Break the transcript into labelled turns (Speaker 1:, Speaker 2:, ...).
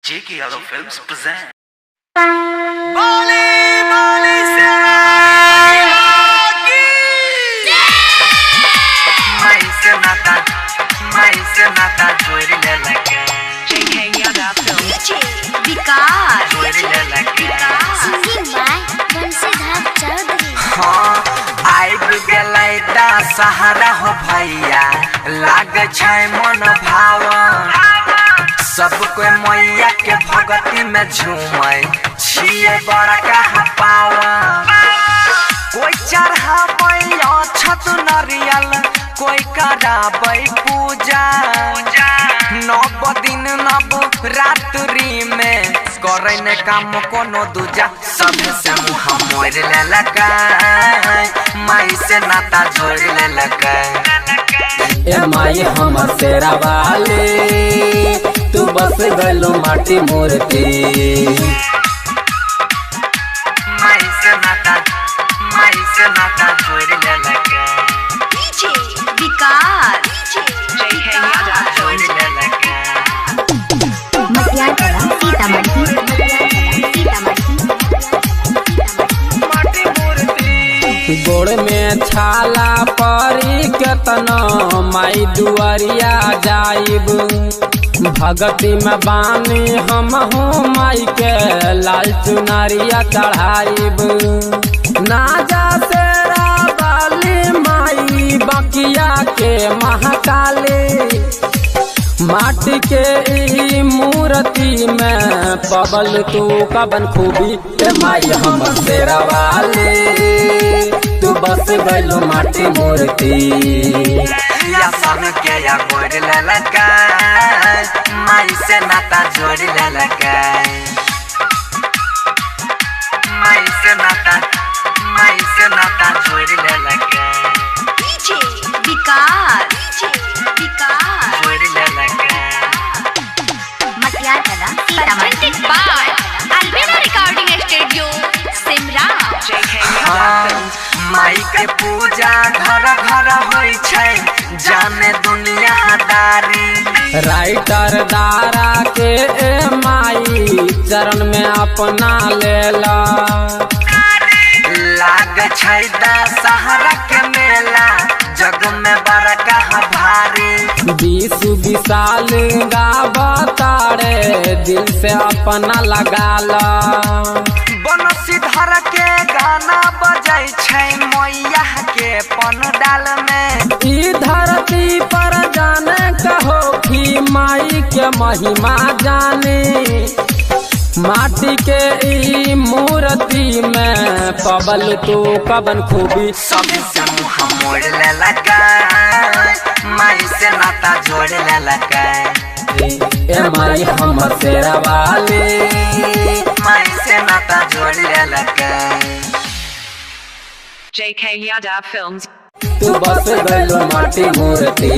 Speaker 1: J.K. Yadav Films present.
Speaker 2: J.K. Yadav Films. DJ Vikas.
Speaker 3: Singing by Bansidhar Chaudhary.
Speaker 4: आइब गेलै सहारा हो भैया लाग छै मन भावन सब कोई मैया के भगती में झूमै छियै बड़ा कहा पावन कोई चढ़ाबै अक्षत नरियल कोई कराबै पूजा नव दिन नव रात्रि में करे ने काम कोनो दूजा सब से मुँह मोड़ लेलकै माई से नाता जोड़ लेलकै
Speaker 5: ए माई हमर शेरा वाली तू बस गलो माटी मूर्ति
Speaker 4: माई से नाता जोड़ लेलकै
Speaker 2: DJ Vikas. J.K. Yadav
Speaker 4: जोड़
Speaker 2: Films.
Speaker 4: लेलकै
Speaker 3: मटियागढ़ सीतामढ़ी
Speaker 4: माटी मूर्ति
Speaker 5: गोड़ में छाला परी केतना माई दुआरिया जाइब भगती में बानी हम हूँ माई के लाल चुनरिया चढ़ाइब ना जा शेरा वाली माई बकिया के महाकाली माटी के ई मूर्ति में पबल तू कबन खूबी ए माई हम शेरा वाली तू बस गलो माटी मूर्ति
Speaker 4: या सन के या गोड़ लेलकै माई से नाता जोड़ लेलकै माई से नाता जोड़ लेलकै
Speaker 2: DJ Vikas.
Speaker 4: जोड़ लेलकै
Speaker 3: Matiyagarh
Speaker 2: Presented by Albina Recording Studio, Simra. J.K. Yadav Films.
Speaker 4: माई के पूजा घर घर होई छै जाने दुनियादारी
Speaker 5: राइटर दारा के ए माई चरण में अपना लेला
Speaker 4: लाग छै दशहरा के मेला जग में बड़का भारी
Speaker 5: बीसु विशाल गावतारे दिल से अपना लगाला
Speaker 4: बनसीधर के गाना बजै छै मैया के पंडाल में
Speaker 5: ई धरती पर जाने कहो कि माई के महिमा जाने माटी के ई मूर्ति में पबल तू कबन खूबी
Speaker 4: सब से मुँह मोड़ लेलकै माई से नाता जोड़ लेलकै
Speaker 5: ए माई हमर शेरा वाली
Speaker 4: माई से नाता जोड़ लेलकै
Speaker 2: J.K. Yadav Films.
Speaker 5: तू बस गलो माटी मूर्ति